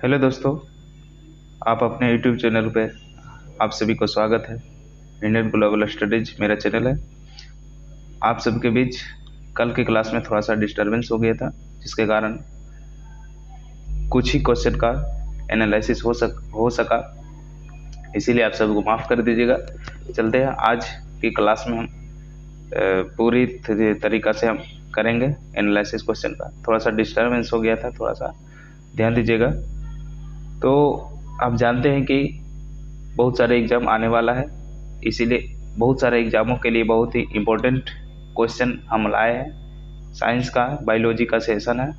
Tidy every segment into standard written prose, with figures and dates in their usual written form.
Hello दोस्तों, आप अपने यूट्यूब चैनल पे आप सभी को स्वागत है। इंडियन ग्लोबल स्टडीज मेरा चैनल है। आप सबके बीच कल की क्लास में थोड़ा सा डिस्टरबेंस हो गया था, जिसके कारण कुछ ही क्वेश्चन का एनालिसिस हो सका, इसीलिए आप सबको माफ़ कर दीजिएगा। चलते हैं आज की क्लास में हम पूरी तरीक़ा से हम करेंगे एनालिसिस क्वेश्चन का। थोड़ा सा डिस्टरबेंस हो गया था, थोड़ा सा ध्यान दीजिएगा। तो आप जानते हैं कि बहुत सारे एग्ज़ाम आने वाला है, इसीलिए बहुत सारे एग्ज़ामों के लिए बहुत ही इम्पोर्टेंट क्वेश्चन हम लाए हैं। साइंस का बायोलॉजी का सेशन है,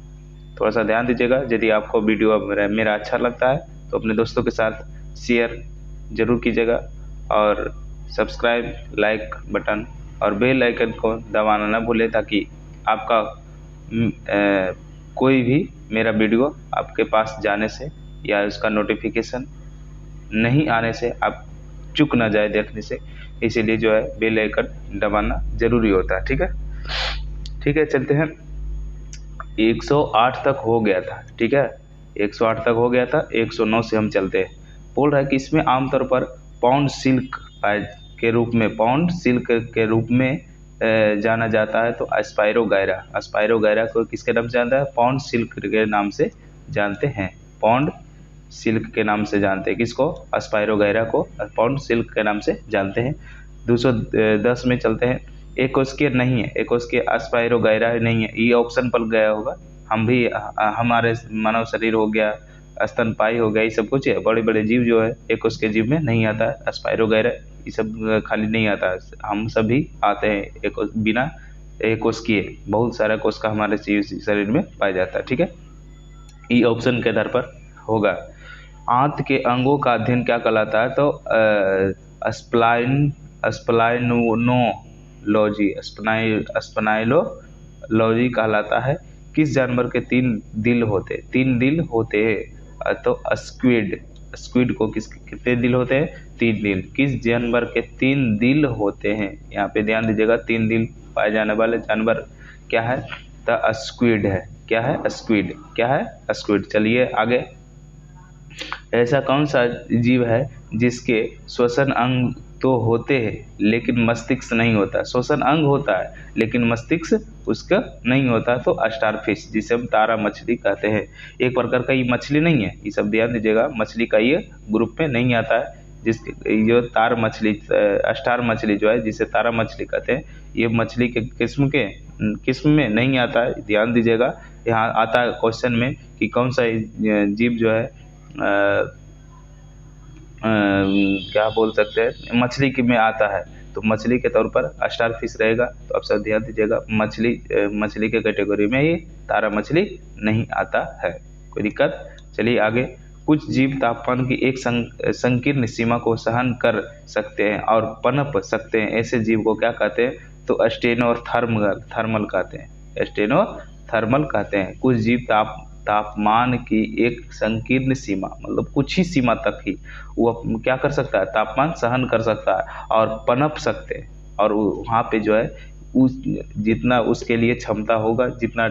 थोड़ा सा ध्यान दीजिएगा। यदि आपको वीडियो मेरा अच्छा लगता है तो अपने दोस्तों के साथ शेयर ज़रूर कीजिएगा और सब्सक्राइब, लाइक बटन और बेल आइकन को दबाना ना भूलें, ताकि आपका कोई भी मेरा वीडियो आपके पास जाने से या उसका नोटिफिकेशन नहीं आने से आप चूक ना जाए देखने से। इसीलिए जो है बेल आइकन दबाना ज़रूरी होता है। ठीक है, चलते हैं। 108 तक हो गया था, ठीक है, 108 तक हो गया था। 109 से हम चलते हैं। बोल रहा है कि इसमें आमतौर पर पाउंड सिल्क के रूप में जाना जाता है। तो अस्पायरोगायरा को किसके नाम से जानता है? पाउंड सिल्क के नाम से जानते हैं। पाउंड सिल्क के नाम से जानते हैं किसको? अस्पायरोगायरा को पाउंड सिल्क के नाम से जानते हैं। 210 में चलते हैं। एकोस्कियर नहीं है, एकोस्कियर अस्पायरोगायरा नहीं है, ये ऑप्शन पर गया होगा। हम भी हमारे मानव शरीर हो गया, स्तनपायी हो गया, ये सब कुछ है। बड़े बड़े जीव जो है एकोस्कियर जीव में नहीं आता है। अस्पायरोगायरा ये सब खाली नहीं आता है, हम सभी आते हैं बिना एकोस्कियर। बहुत सारा कोशिका हमारे शरीर में पाया जाता है, ठीक है। ई ऑप्शन के आधार पर होगा। आंत के अंगों का अध्ययन क्या कहलाता है? तो स्प्लाइनोलॉजी कहलाता है। किस जानवर के 3 दिल होते हैं? तो स्क्विड को कितने दिल होते हैं? 3 दिल। किस जानवर के 3 दिल होते हैं? यहाँ पे ध्यान दीजिएगा, 3 दिल पाए जाने वाले जानवर क्या है? तो स्क्विड है। क्या है? स्क्विड। क्या है? स्क्विड। चलिए आगे। ऐसा कौन सा जीव है जिसके श्वसन अंग तो होते हैं लेकिन मस्तिष्क नहीं होता? श्वसन अंग होता है लेकिन मस्तिष्क उसका नहीं होता। तो स्टारफिश, जिसे हम तारा मछली कहते हैं। एक प्रकार का ये मछली नहीं है, ये सब ध्यान दीजिएगा, मछली का ये ग्रुप में नहीं आता है। जिसके जो स्टार मछली जो है, जिसे तारा मछली कहते हैं, ये मछली के किस्म में नहीं आता है। ध्यान दीजिएगा, यहाँ आता है क्वेश्चन में कि कौन सा जीव जो है क्या बोल सकते हैं, मछली की में आता है। तो मछली के तौर पर स्टारफिश रहेगा। तो आप सब ध्यान दीजिएगा, मछली के कैटेगरी में ये तारा मछली नहीं आता है। कोई दिक्कत? चलिए आगे। कुछ जीव तापमान की एक संकीर्ण सीमा को सहन कर सकते हैं और पनप सकते हैं, ऐसे जीव को क्या कहते हैं? तो स्टेनोथर्मल कहते हैं। स्टेनोथर्मल कहते हैं। कुछ जीव तापमान की एक संकीर्ण सीमा, मतलब कुछ ही सीमा तक ही वो क्या कर सकता है? तापमान सहन कर सकता है और पनप सकते हैं। और वहाँ पे जो है जितना उसके लिए क्षमता होगा, जितना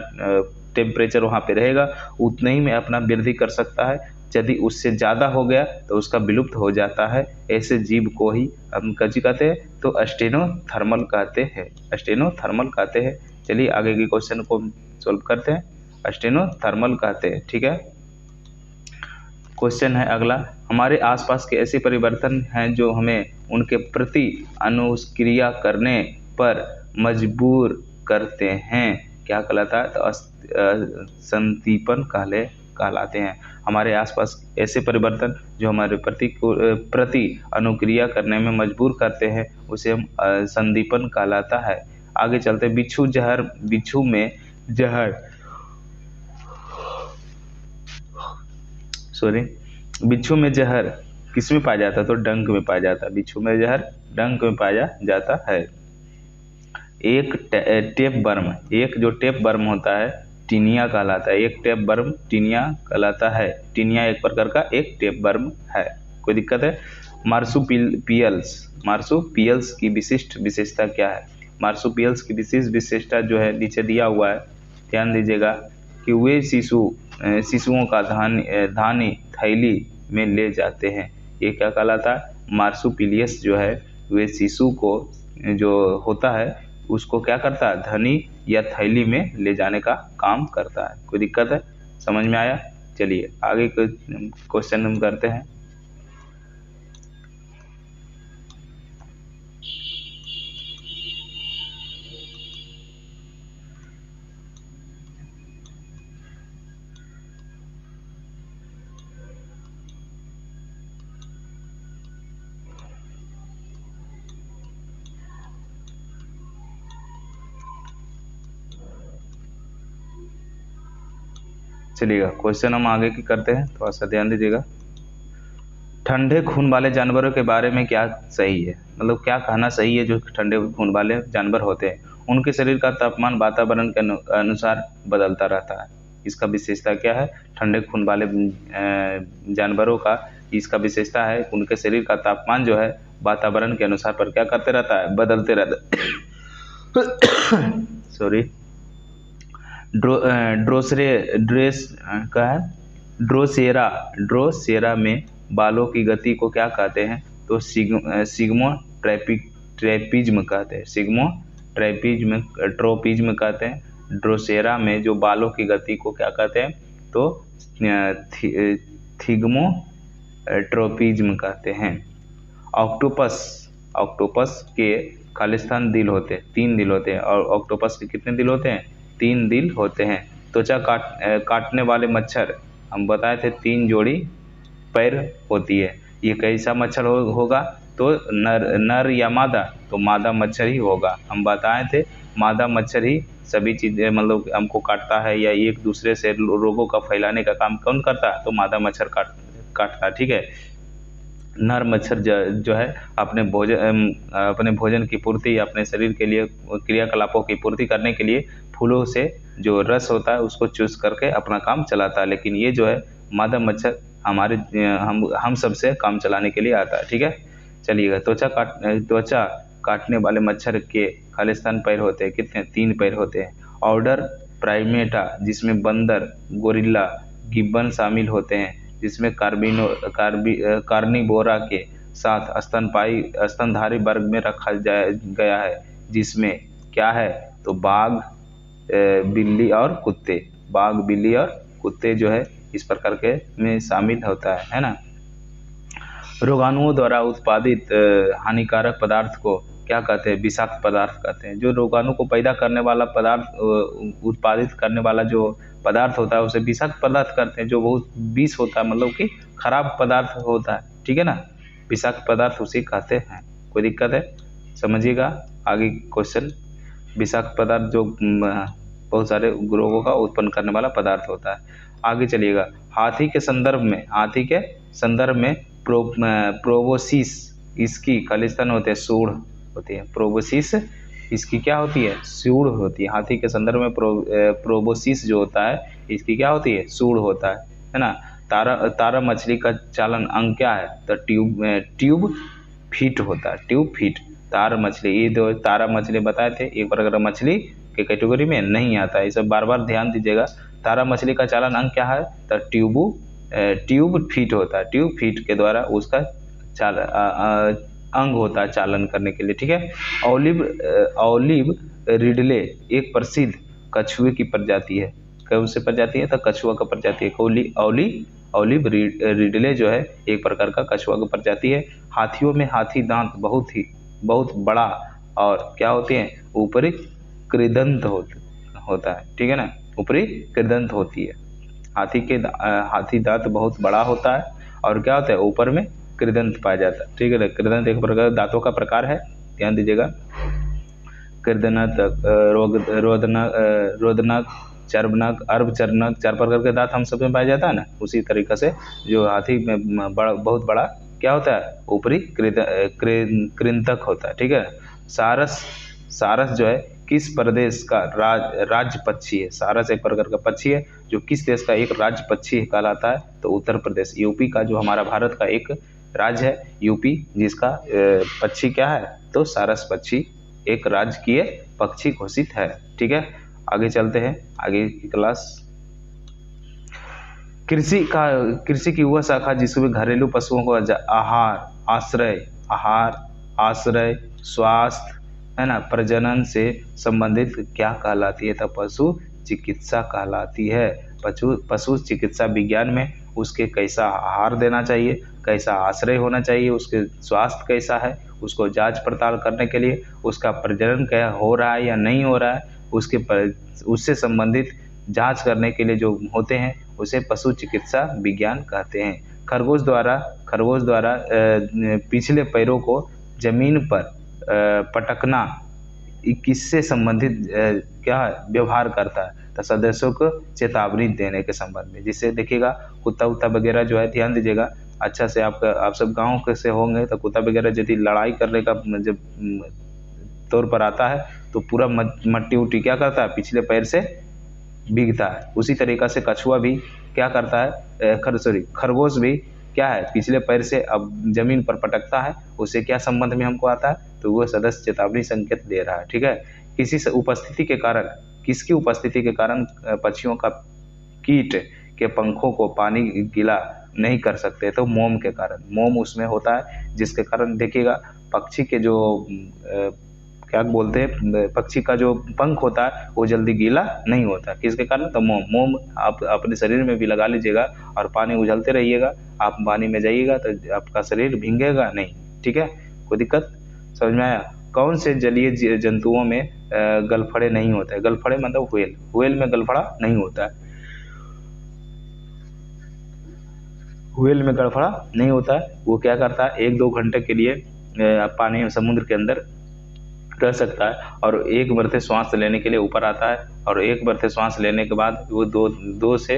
टेम्परेचर वहाँ पे रहेगा, उतने ही में अपना वृद्धि कर सकता है। यदि उससे ज़्यादा हो गया तो उसका विलुप्त हो जाता है। ऐसे जीव को ही हम क्या कहते हैं? तो स्टेनोथर्मल कहते हैं। स्टेनोथर्मल कहते हैं। चलिए आगे के क्वेश्चन को सोल्व करते हैं। स्टेनोथर्मल कहते हैं, ठीक है। क्वेश्चन है अगला। हमारे आसपास के ऐसे परिवर्तन हैं जो हमें उनके प्रति अनुक्रिया करने पर मजबूर करते हैं, क्या कहलाता है? तो संदीपन कहलाते हैं। हमारे आसपास ऐसे परिवर्तन जो हमारे प्रति अनुक्रिया करने में मजबूर करते हैं, उसे हम संदीपन कहलाता है। आगे चलते। बिच्छू में जहर किस में पाया जाता है? तो डंक में पाया जाता है। बिच्छू में जहर डंक में पाया जाता है। एक जो टेप वर्म होता है, टीनिया कहलाता है। एक टेप वर्म टीनिया कहलाता है। टीनिया एक प्रकार का एक टेप वर्म है। कोई दिक्कत है? मार्सुपियल्स की विशिष्ट विशेषता क्या है? मार्सुपियल्स की विशिष्ट विशेषता जो है नीचे दिया हुआ है, ध्यान दीजिएगा कि वे शिशुओं का थैली में ले जाते हैं। ये क्या कहलाता है? मार्सुपिलियस जो है वे शिशु को जो होता है उसको क्या करता है? धनी या थैली में ले जाने का काम करता है। कोई दिक्कत है? समझ में आया? चलिए आगे क्वेश्चन हम करते हैं। चलिएगा क्वेश्चन हम आगे की करते हैं, थोड़ा सा ध्यान दीजिएगा। ठंडे खून वाले जानवरों के बारे में क्या सही है? मतलब क्या कहना सही है जो ठंडे खून वाले जानवर होते हैं उनके शरीर का तापमान वातावरण के अनुसार बदलता रहता है। इसका विशेषता क्या है? ठंडे खून वाले जानवरों का इसका विशेषता है उनके शरीर का तापमान जो है वातावरण के अनुसार पर क्या करते रहता है? बदलते रहता है। सॉरी। ड्रोसेरा में बालों की गति को क्या कहते हैं? तो सिग्मो ट्रैपिज्म कहते हैं। सिग्मो ट्रोपिज्म कहते हैं। ड्रोसेरा में जो बालों की गति को क्या कहते हैं? तो थिग्मो ट्रोपिज्म कहते हैं। ऑक्टोपस के खालिस्तान दिल होते हैं, 3 दिल होते हैं। और ऑक्टोपस के कितने दिल होते हैं? 3 दिल होते हैं। त्वचा काटने वाले मच्छर हम बताए थे 3 जोड़ी पैर होती है। ये कैसा मच्छर होगा? तो नर या मादा? तो मादा मच्छर ही होगा। हम बताए थे मादा मच्छर ही सभी चीज़ें मतलब हमको काटता है या एक दूसरे से रोगों का फैलाने का काम कौन करता है? तो मादा मच्छर काटता। ठीक है। नर मच्छर जो है अपने भोजन की पूर्ति, अपने शरीर के लिए क्रियाकलापों की पूर्ति करने के लिए फूलों से जो रस होता है उसको चूस करके अपना काम चलाता है। लेकिन ये जो है मादा मच्छर हमारे हम सबसे काम चलाने के लिए आता है। ठीक है। चलिएगा त्वचा काटने वाले मच्छर के खालिस्तान पैर होते हैं। कितने? 3 पैर होते हैं। ऑर्डर प्राइमेटा जिसमें बंदर, गोरिल्ला, गिब्बन शामिल होते हैं, जिसमें कार्निवोरा के साथ स्तनधारी वर्ग में रखा गया है, जिसमें क्या है? तो बाघ, बिल्ली और कुत्ते। बाघ, बिल्ली और कुत्ते जो है इस प्रकार के में शामिल होता है ना। रोगाणुओं द्वारा उत्पादित हानिकारक पदार्थ को क्या कहते हैं? विषाक्त पदार्थ कहते हैं। जो रोगाणु को पैदा करने वाला पदार्थ उत्पादित करने वाला जो पदार्थ होता है उसे विषाक्त पदार्थ कहते हैं। जो बहुत विष होता है मतलब कि खराब पदार्थ होता है। ठीक है ना। विषाक्त पदार्थ उसे कहते हैं। कोई दिक्कत है? समझिएगा आगे क्वेश्चन। विषाक्त पदार्थ जो बहुत सारे रोगों का उत्पन्न करने वाला पदार्थ होता है। आगे चलिएगा। हाथी के संदर्भ में प्रोबोसिस इसकी खालिस्तान होते हैं, सूढ़ होती है। प्रोबोसिस इसकी क्या होती है? सूढ़ होती है। हाथी के संदर्भ में प्रोबोसिस जो होता है इसकी क्या होती है? सूढ़ होता है ना। तारा मछली का चालन अंग क्या है? तो ट्यूब फीट होता है। ट्यूब फीट तारा मछली, ये दो तारा मछली बताए थे, एक प्रकार मछली के कैटेगरी में नहीं आता है। इसे बार बार ध्यान दीजिएगा। तारा मछली का चालन अंग क्या है? तो ट्यूब फीट होता है। ट्यूब फीट के द्वारा उसका अंग होता है चालन करने के लिए। ठीक है। ऑलिव रिडले एक प्रसिद्ध कछुए की प्रजाति है। कौन सी प्रजाति है? तो कछुआ का प्रजाति है। ऑलिव रिडले जो है एक प्रकार का कछुआ का प्रजाति है। हाथियों में हाथी दांत बहुत बड़ा और क्या होते हैं? ऊपरी कृदंत होता है। ठीक है ना। ऊपरी कृदंत होती है। हाथी दांत बहुत बड़ा होता है और क्या होता है? ऊपर में कृदंत पाया जाता है। ठीक है ना। कृदंत एक प्रकार दांतों का प्रकार है, ध्यान दीजिएगा। कृदंत, रोदनक, चर्वनक, अर्धचर्वनक, 4 प्रकार के दांत हम सब में पाया जाता है ना। उसी तरीके से जो हाथी में बहुत बड़ा क्या होता है? ऊपरी कृंतक होता है। ठीक है। सारस जो है किस प्रदेश का राज्य पक्षी है? सारस एक प्रकार का पक्षी है जो किस देश का एक राज्य पक्षी कहलाता है? तो उत्तर प्रदेश, यूपी का जो हमारा भारत का एक राज्य है यूपी, जिसका पक्षी क्या है? तो सारस पक्षी एक राजकीय पक्षी घोषित है। ठीक है। आगे चलते हैं, आगे की क्लास। कृषि की वह शाखा जिसमें घरेलू पशुओं को आहार, आश्रय, स्वास्थ्य, है ना, प्रजनन से संबंधित क्या कहलाती है? तो पशु चिकित्सा कहलाती है। पशु चिकित्सा विज्ञान में उसके कैसा आहार देना चाहिए, कैसा आश्रय होना चाहिए, उसके स्वास्थ्य कैसा है, उसको जांच पड़ताल करने के लिए उसका प्रजनन क्या हो रहा है या नहीं हो रहा है, उससे संबंधित जांच करने के लिए जो होते हैं उसे पशु चिकित्सा विज्ञान कहते हैं। खरगोश द्वारा पिछले पैरों को जमीन पर पटकना किससे संबंधित क्या व्यवहार करता है? तो सदस्यों को चेतावनी देने के संबंध में। जिससे देखिएगा कुत्ता उत्ता वगैरह जो है, ध्यान दीजिएगा अच्छा से, आप सब गाँव के से होंगे तो कुत्ता वगैरह यदि लड़ाई करने का जब तौर पर आता है तो पूरा मट्टी उट्टी क्या करता है, पिछले पैर से भीगता है। उसी तरीक़ा से कछुआ भी क्या करता है, खरगोश भी क्या है, पिछले पैर से अब जमीन पर पटकता है। उससे क्या संबंध में हमको आता है? तो वो सदस्य चेतावनी संकेत दे रहा है। ठीक है, किसकी उपस्थिति के कारण पक्षियों का कीट के पंखों को पानी गीला नहीं कर सकते? तो मोम के कारण, मोम उसमें होता है जिसके कारण देखिएगा पक्षी के जो क्या बोलते हैं, पक्षी का जो पंख होता है वो जल्दी गीला नहीं होता। किसके कारण? तो मोम आप अपने शरीर में भी लगा लीजिएगा और पानी उझलते रहिएगा। आप पानी में जाइएगा तो आपका शरीर भीगेगा नहीं। ठीक है, कोई दिक्कत? समझ में आया? कौन से जलीय जंतुओं में गलफड़े नहीं होते हैं? गलफड़े मतलब व्हेल में गलफड़ा नहीं होता है। व्हेल में गलफड़ा नहीं होता है। वो क्या करता है, 1-2 घंटे के लिए पानी समुद्र के अंदर रह सकता है और एक बरते श्वास लेने के लिए ऊपर आता है और एक बरते श्वास लेने के बाद वो 2 से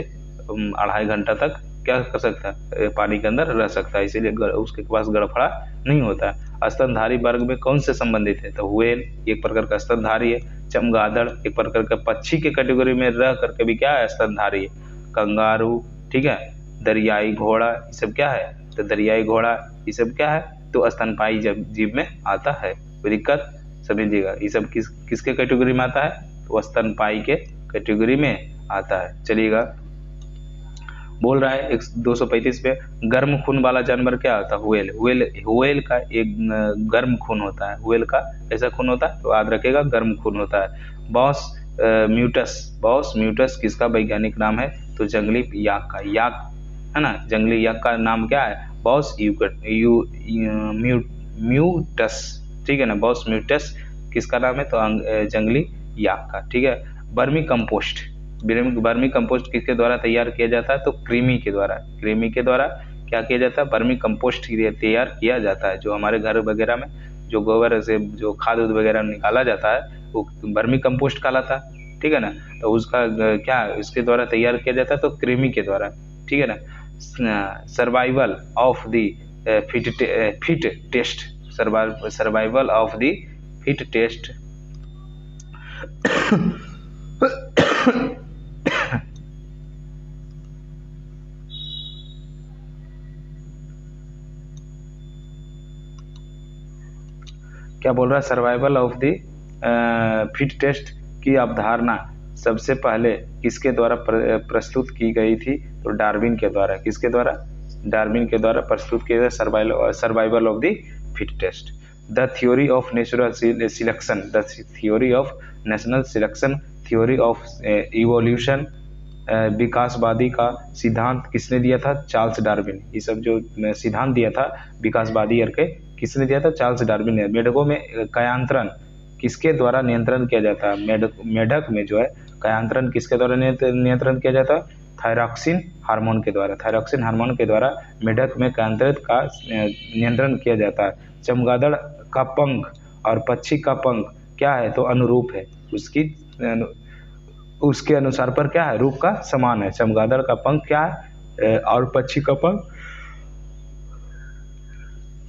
2.5 घंटा तक क्या कर सकता है, पानी के अंदर रह सकता है। इसीलिए उसके पास गड़फड़ा नहीं होता है। स्तनधारी वर्ग में कौन से संबंधित है? तो व्हेल एक प्रकार का स्तनधारी है। चमगादड़ एक प्रकार का पक्षी के कैटेगरी में रह करके भी क्या है, स्तनधारी है। कंगारू, ठीक है, दरियाई घोड़ा, ये सब क्या है? तो दरियाई घोड़ा ये सब क्या है? तो स्तनपायी जीव में आता है। कोई दिक्कत? समझिएगा, ये सब किसके कैटेगरी में आता है? तो स्तनपायी के कैटेगरी में आता है। चलिएगा, बोल रहा है 235 पे, गर्म खून वाला जानवर क्या होता है? व्हेल का एक गर्म खून होता है। व्हेल का ऐसा खून होता है, तो याद रखेगा गर्म खून होता है। बॉस म्यूटस किसका वैज्ञानिक नाम है? तो जंगली याक का, याक है ना, जंगली याक का नाम क्या है? बॉस म्यूटस। ठीक है ना, बॉस म्यूटस किसका नाम है? तो जंगली याक का। ठीक है, वर्मी कंपोस्ट किसके द्वारा तैयार किया जाता है? तो कृमि के द्वारा क्या किया जाता है? वर्मी कंपोस्ट तैयार किया जाता है। जो हमारे घर वगैरह में जो गोबर से जो खाद वगैरह निकाला जाता है वो वर्मी कंपोस्ट कहलाता है। ठीक है ना, तो उसका क्या इसके द्वारा तैयार किया जाता है? तो कृमि के द्वारा। ठीक है ना, survival of the fit test, survival of the fit test क्या बोल रहा है? Survival of the fit test की अवधारणा सबसे पहले किसके द्वारा प्रस्तुत की गई थी? तो डार्विन के द्वारा। किसके द्वारा? डार्विन के द्वारा प्रस्तुत किया गया survival of the fit test. The theory of natural selection, theory of evolution, विकासवादी का सिद्धांत किसने दिया था? Charles Darwin. ये सब जो सिद्धांत दिया था विकासवादी के, किसने दिया था? चार्ल्स डार्विन ने। मेढकों में कयांतरण किसके द्वारा नियंत्रण किया जाता है? मेढक में जो है कयांतरण किसके द्वारा नियंत्रण किया जाता है? थायरॉक्सिन हार्मोन के द्वारा मेढक में कयांतरित का नियंत्रण किया जाता है। चमगादड़ का पंख और पक्षी का पंख क्या है? तो अनुरूप है। उसके अनुसार पर क्या है? रूप का समान है। चमगादड़ का पंख क्या है और पक्षी का पंख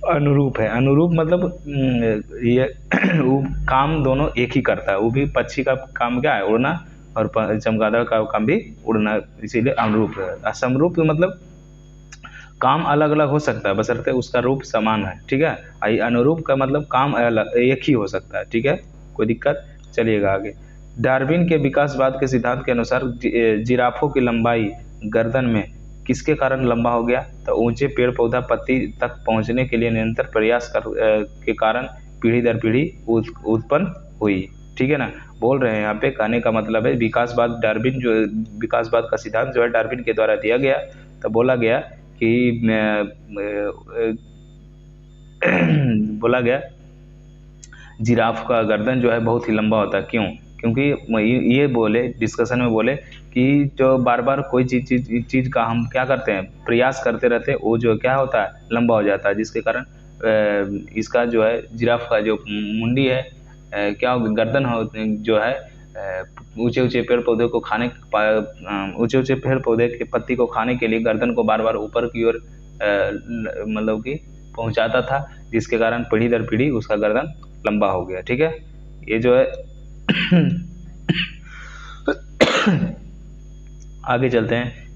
अनुरूप है। अनुरूप मतलब ये काम दोनों एक ही करता है। वो भी पक्षी का काम क्या है? उड़ना, और चमगादड़ का काम भी उड़ना, इसीलिए अनुरूप है। असमरूप मतलब काम अलग अलग हो सकता है बशर्ते उसका रूप समान है। ठीक है, अनुरूप का मतलब काम एक ही हो सकता है। ठीक है, कोई दिक्कत? चलिएगा आगे। डार्विन के विकासवाद के सिद्धांत के अनुसार जिराफों की लंबाई गर्दन में किसके कारण लंबा हो गया? तो ऊंचे पेड़ पौधा पत्ती तक पहुंचने के लिए निरंतर प्रयास के कारण पीढ़ी दर पीढ़ी उत्पन्न हुई। ठीक है ना। बोल रहे हैं यहाँ पे, कहने का मतलब है विकासवाद का सिद्धांत जो है डार्विन के द्वारा दिया गया। तो बोला गया कि बोला गया जिराफ का गर्दन जो है बहुत ही लंबा होता है। क्यों? क्योंकि ये बोले, डिस्कशन में बोले कि जो बार बार कोई चीज़ का हम क्या करते हैं, प्रयास करते रहते हैं, वो जो क्या होता है, लंबा हो जाता है, जिसके कारण इसका जो है जिराफ का जो मुंडी है, क्या गर्दन हो जो है, ऊंचे ऊंचे पेड़ पौधे को ऊंचे ऊंचे पेड़ पौधे के पत्ती को खाने के लिए गर्दन को बार बार ऊपर की ओर मतलब कि पहुंचाता था, जिसके कारण पीढ़ी दर पीढ़ी उसका गर्दन लंबा हो गया। ठीक है। ये जो है आगे चलते हैं।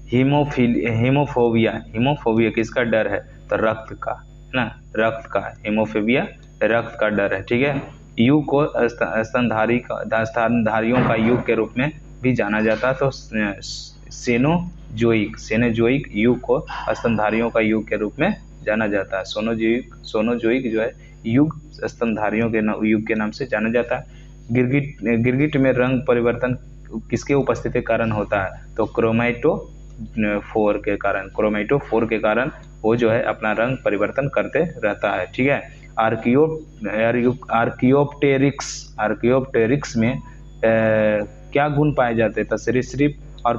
हीमोफोबिया किसका डर है? तो रक्त का, है ना, रक्त का। हीमोफोबिया रक्त का डर है। ठीक है। युग को स्तनधारियों का युग के रूप में भी जाना जाता है। तो सेनोजोइक युग को स्तनधारियों का युग के रूप में जाना जाता है। सोनोजोइक जो है युग स्तनधारियों के युग के नाम से जाना जाता है। गिरगिट में रंग परिवर्तन किसके उपस्थिति के कारण होता है? तो क्रोमैटोफोर के कारण वो जो है अपना रंग परिवर्तन करते रहता है। ठीक है। आर्कियोप्टेरिक्स में क्या गुण पाए जाते हैं? तो सरीसृप और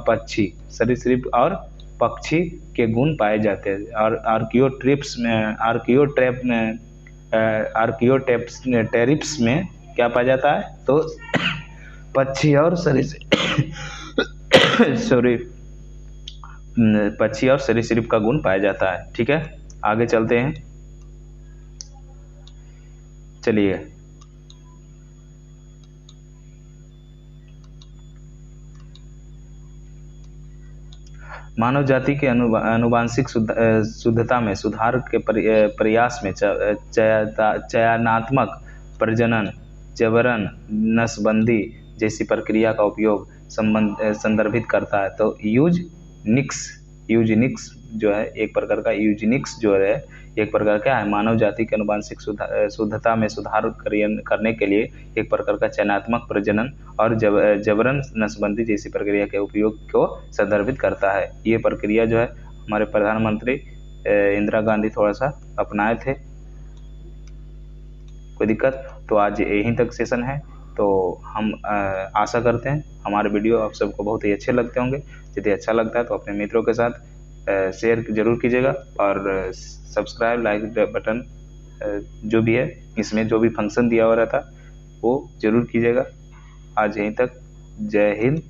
पक्षी के गुण पाए जाते हैं। और आर्कियोटेरिप्स में क्या पाया जाता है? तो पक्षी और सरीसृप का गुण पाया जाता है। ठीक है। आगे चलते हैं। चलिए, मानव जाति के आनुवांशिक शुद्धता में सुधार के प्रयास में चयनात्मक प्रजनन, जबरन नसबंदी जैसी प्रक्रिया का उपयोग संदर्भित करता है। तो यूजेनिक्स जो है एक प्रकार का, एक प्रकार का है मानव जाति के आनुवांशिक शुद्धता में सुधार करने के लिए एक प्रकार का चयनात्मक प्रजनन और जबरन नसबंदी जैसी प्रक्रिया के उपयोग को संदर्भित करता है। ये प्रक्रिया जो है हमारे प्रधानमंत्री इंदिरा गांधी थोड़ा सा अपनाए थे। कोई दिक्कत? तो आज यहीं तक सेशन है। तो हम आशा करते हैं हमारे वीडियो आप सबको बहुत ही अच्छे लगते होंगे। यदि अच्छा लगता है तो अपने मित्रों के साथ शेयर जरूर कीजिएगा और सब्सक्राइब, लाइक बटन जो भी है, इसमें जो भी फंक्शन दिया हुआ रहता वो जरूर कीजिएगा। आज यहीं तक। जय हिंद,